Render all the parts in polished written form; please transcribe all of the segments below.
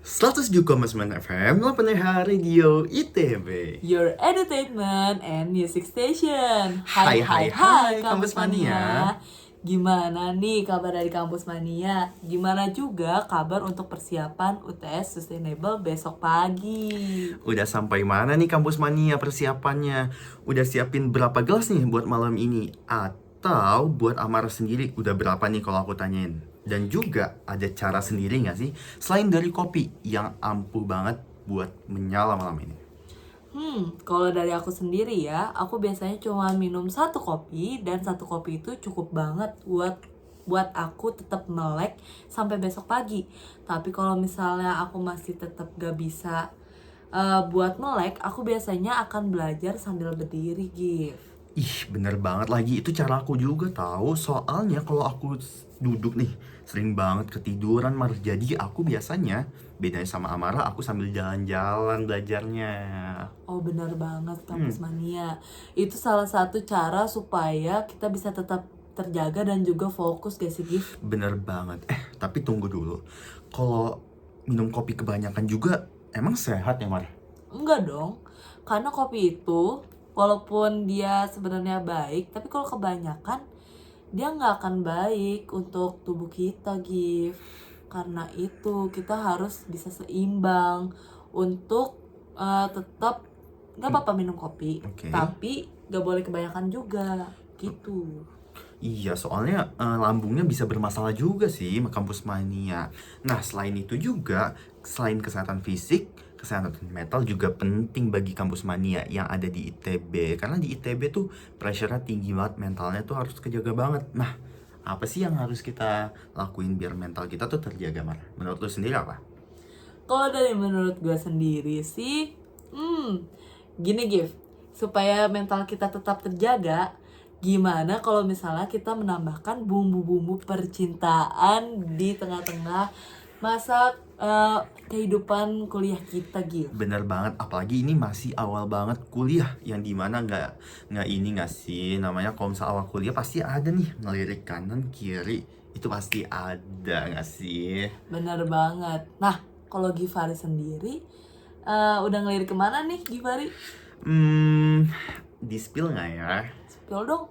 107,9 FM, 8 Radio ITB. Your entertainment and music station. Hai, Kampus Mania. Gimana nih kabar dari Kampus Mania? Gimana juga kabar untuk persiapan UTS Sustainable besok pagi? Udah sampai mana nih Kampus Mania persiapannya? Udah siapin berapa gelas nih buat malam ini? Atau buat Amara sendiri udah berapa nih kalau aku tanyain? Dan juga ada cara sendiri gak sih? Selain dari kopi yang ampuh banget buat menyala malam ini. Kalau dari aku sendiri ya, aku biasanya cuma minum 1 kopi, dan 1 kopi itu cukup banget buat aku tetap melek sampai besok pagi. Tapi kalau misalnya aku masih tetap gak bisa buat melek, aku biasanya akan belajar sambil berdiri, Gif. Ih, bener banget lagi. Itu cara aku juga tahu. Soalnya kalau aku duduk nih, sering banget ketiduran, Mar. Jadi aku biasanya, bedanya sama Amara, aku sambil jalan-jalan belajarnya. Oh, benar banget Kampus Mania. Itu salah satu cara supaya kita bisa tetap terjaga dan juga fokus gak sih, Gif? Bener banget. Tapi tunggu dulu. Kalau minum kopi kebanyakan juga, emang sehat ya, Mar? Enggak dong, karena kopi itu walaupun dia sebenarnya baik, tapi kalau kebanyakan dia nggak akan baik untuk tubuh kita, Gif. Karena itu kita harus bisa seimbang untuk tetap nggak apa-apa minum kopi, Oke. tapi nggak boleh kebanyakan juga, gitu. Iya, soalnya lambungnya bisa bermasalah juga sih sama Kampus Mania. Nah, selain itu juga, selain kesehatan fisik, kesehatan mental juga penting bagi Kampus Mania yang ada di ITB. Karena di ITB tuh pressure-nya tinggi banget, mentalnya tuh harus kejaga banget. Nah, apa sih yang harus kita lakuin biar mental kita tuh terjaga, Mar? Menurut lu sendiri apa? Kalau dari menurut gue sendiri sih, gini Gif, supaya mental kita tetap terjaga, gimana kalau misalnya kita menambahkan bumbu-bumbu percintaan di tengah-tengah masa kehidupan kuliah kita, Gif. Bener banget, apalagi ini masih awal banget kuliah, yang dimana nggak ini nggak sih namanya, kalau misalnya awal kuliah pasti ada nih ngelirik kanan kiri, itu pasti ada nggak sih? Bener banget. Nah, kalau Givari sendiri udah ngelirik kemana nih, Givari? Di spill nggak ya? Spill dong,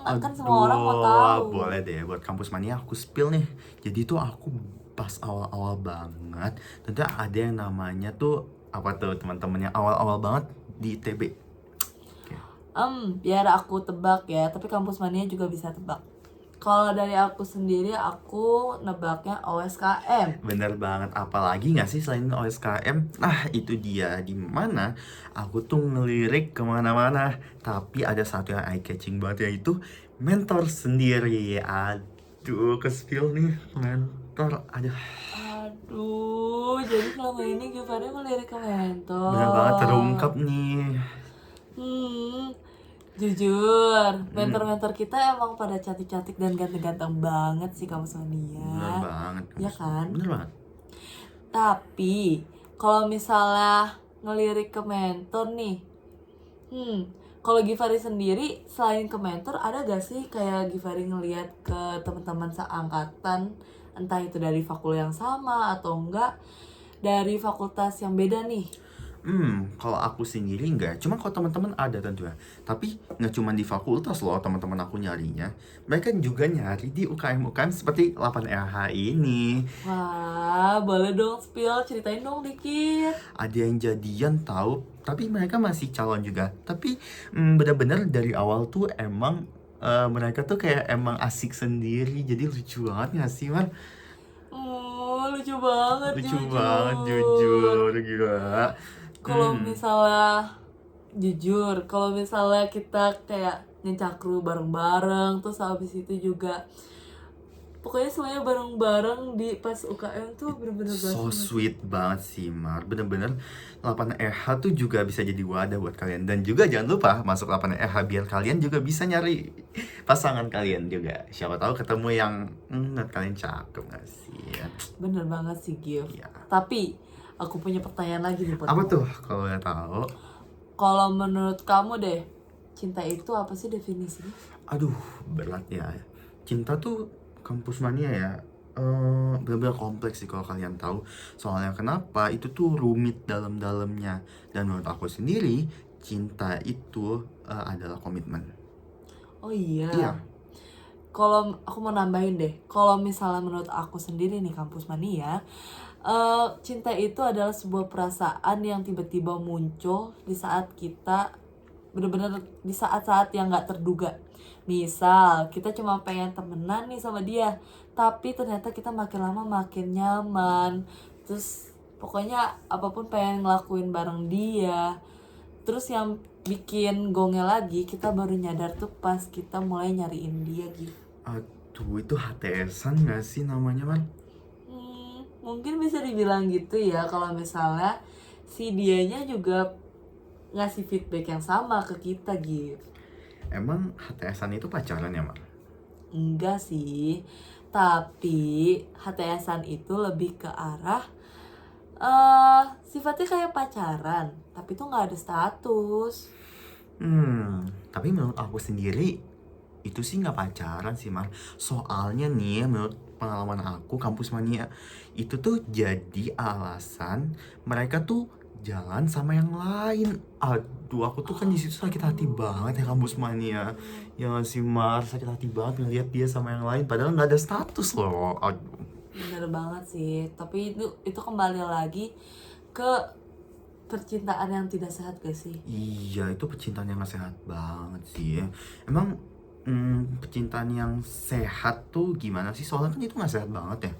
kan semua orang mau tahu. Boleh deh, buat Kampus Mania aku spill nih. Jadi tuh aku pas awal-awal banget, tentu ada yang namanya tuh apa tuh teman-temannya awal-awal banget di ITB. Biar aku tebak ya, tapi Kampus Mania juga bisa tebak. Kalau dari aku sendiri, aku nebaknya OSKM. Bener banget, apalagi nggak sih selain OSKM? Nah, itu dia, di mana aku tuh ngelirik kemana-mana. Tapi ada satu yang eye catching banget, yaitu mentor sendiri. Aduh, ke-spill nih, mentor. Aduh, jadi selama ini Givari melirik ke mentor. Bener banget, terungkap nih. Jujur, mentor-mentor kita emang pada cantik-cantik dan ganteng-ganteng banget sih Kampus Mania. Bener banget. Ya kan? Bener banget. Tapi kalau misalnya ngelirik ke mentor nih, kalau Givari sendiri selain ke mentor, ada gak sih kayak Givari ngeliat ke teman-teman seangkatan, entah itu dari fakultas yang sama atau enggak dari fakultas yang beda nih? Kalau aku sendiri enggak. Cuma kalau teman-teman ada tentunya. Tapi nggak cuma di fakultas loh teman-teman aku nyarinya. Mereka juga nyari di UKM-UKM seperti 8RH ini. Wah, boleh dong spill, ceritain dong dikit. Ada yang jadian tahu, tapi mereka masih calon juga. Tapi benar-benar dari awal tuh emang mereka tuh kayak emang asik sendiri. Jadi lucu banget nggak sih, Mar? Lucu banget, Lucu banget, jujur, gila. Kalau misalnya kita kayak nyencakru bareng-bareng, terus habis itu juga pokoknya semuanya bareng-bareng di pas UKM tuh bener-bener So sweet banget sih, Mar. Bener-bener 8RH tuh juga bisa jadi wadah buat kalian. Dan juga jangan lupa masuk 8RH biar kalian juga bisa nyari pasangan kalian juga. Siapa tahu ketemu yang menurut kalian cakep gak sih? Bener banget sih, Gif. Iya. Tapi aku punya pertanyaan lagi nih buat Apa kamu. tuh kalau udah tahu? Kalau menurut kamu deh, cinta itu apa sih definisinya? Aduh, berat ya. Cinta tuh Kampus Mania ya. benar-benar kompleks sih kalau kalian tahu. Soalnya kenapa? Itu tuh rumit dalam-dalamnya. Dan menurut aku sendiri, cinta itu adalah komitmen. Oh iya. Iya. Kalau aku mau nambahin deh, kalau misalnya menurut aku sendiri nih Kampus Mania, cinta itu adalah sebuah perasaan yang tiba-tiba muncul di saat kita bener-bener di saat-saat yang nggak terduga. Misal kita cuma pengen temenan nih sama dia, tapi ternyata kita makin lama makin nyaman. Terus pokoknya apapun pengen ngelakuin bareng dia. Terus yang bikin gongnya lagi, kita baru nyadar tuh pas kita mulai nyariin dia gitu. Aduh, itu HTS-an gak sih namanya, Man? Mungkin bisa dibilang gitu ya, kalau misalnya si dianya juga ngasih feedback yang sama ke kita gitu. Emang HTS-an itu pacaran ya, Man? Enggak sih, tapi HTS-an itu lebih ke arah sifatnya kayak pacaran, tapi tuh nggak ada status. Tapi menurut aku sendiri, itu sih nggak pacaran sih, Mar. Soalnya nih, menurut pengalaman aku, Kampus Mania itu tuh jadi alasan mereka tuh jalan sama yang lain. Aduh, aku tuh kan di situ sakit hati banget ya, Kampus Mania. Ya nggak sih, Mar, sakit hati banget ngeliat dia sama yang lain, padahal nggak ada status loh. Aduh. Bener banget sih, tapi itu kembali lagi ke percintaan yang tidak sehat gak sih? Iya, itu percintaan yang gak sehat banget sih ya. Emang percintaan yang sehat tuh gimana sih? Soalnya kan itu gak sehat banget ya.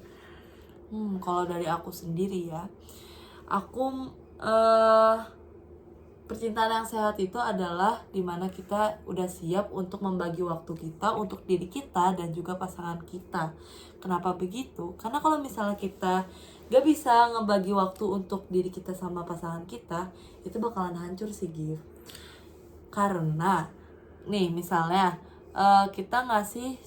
Kalau dari aku sendiri ya, aku percintaan yang sehat itu adalah dimana kita udah siap untuk membagi waktu kita untuk diri kita dan juga pasangan kita. Kenapa begitu? Karena kalau misalnya kita gak bisa ngebagi waktu untuk diri kita sama pasangan kita, itu bakalan hancur sih, Gif. Karena nih misalnya kita ngasih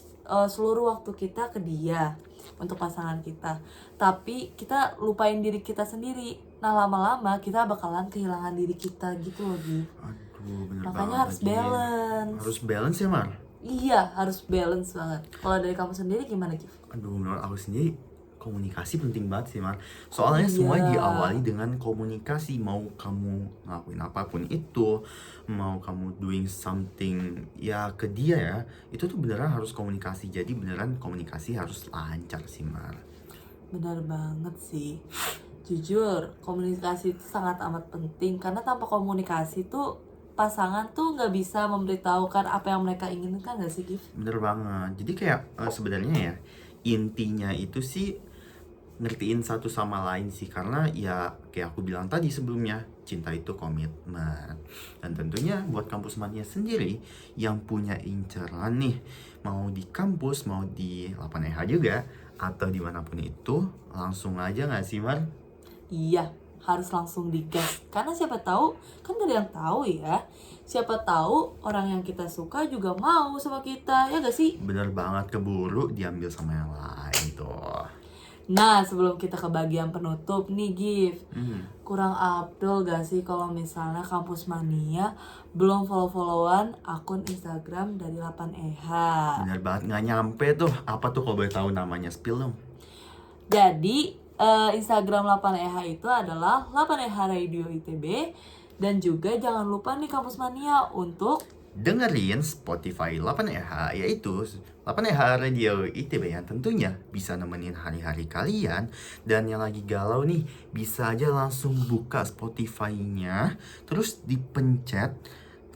seluruh waktu kita ke dia untuk pasangan kita, tapi kita lupain diri kita sendiri. Nah lama-lama kita bakalan kehilangan diri kita gitu loh, Gif. Aduh, bener Makanya banget harus lagi. balance. Harus balance ya, Mar? Iya, harus balance banget. Kalau dari kamu sendiri gimana, Gif? Aduh, menurut aku sendiri komunikasi penting banget sih, Mar. Soalnya Iya. semua diawali dengan komunikasi. Mau kamu ngelakuin apapun itu, mau kamu doing something ya ke dia ya, itu tuh beneran harus komunikasi. Jadi beneran komunikasi harus lancar sih, Mar. Benar banget sih. Jujur, komunikasi itu sangat amat penting. Karena tanpa komunikasi tuh pasangan tuh nggak bisa memberitahukan apa yang mereka inginkan, gak sih, Gif? Bener banget. Jadi kayak sebenarnya ya, intinya itu sih ngertiin satu sama lain sih. Karena ya kayak aku bilang tadi sebelumnya, cinta itu komitmen. Dan tentunya buat Kampus Mania sendiri yang punya inceran nih, mau di kampus, mau di 8EH juga, atau dimanapun itu, langsung aja gak sih, Mar? Iya, harus langsung digas. Karena siapa tahu, kan gak ada yang tahu ya. Siapa tahu orang yang kita suka juga mau sama kita, ya gak sih? Bener banget, keburu diambil sama yang lain tuh. Nah, sebelum kita ke bagian penutup nih, Gif. Hmm. Kurang afdol gak sih kalau misalnya Kampus Mania belum follow-followan akun Instagram dari 8EH? Bener banget, nggak nyampe tuh. Apa tuh kalau boleh tahu namanya? Spill dong. Jadi, Instagram 8EH itu adalah 8EH Radio ITB. Dan juga jangan lupa nih Kampus Mania untuk Dengerin Spotify 8EH, yaitu 8EH Radio ITB yang tentunya bisa nemenin hari-hari kalian. Dan yang lagi galau nih, bisa aja langsung buka Spotify-nya, terus dipencet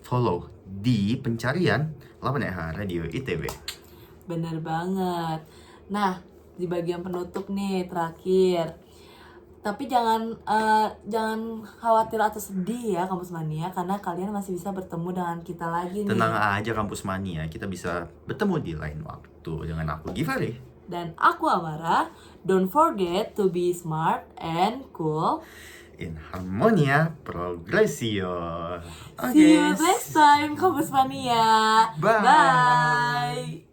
follow di pencarian 8EH Radio ITB. bener banget. Nah, di bagian penutup nih terakhir. Tapi jangan khawatir atau sedih ya Kampus Mania, karena kalian masih bisa bertemu dengan kita lagi nih. Tenang aja Kampus Mania, kita bisa bertemu di lain waktu. Dengan aku Givari. Dan aku Amara. Don't forget to be smart and cool. In Harmonia Progresio. See you next time Kampus Mania. Bye. Bye.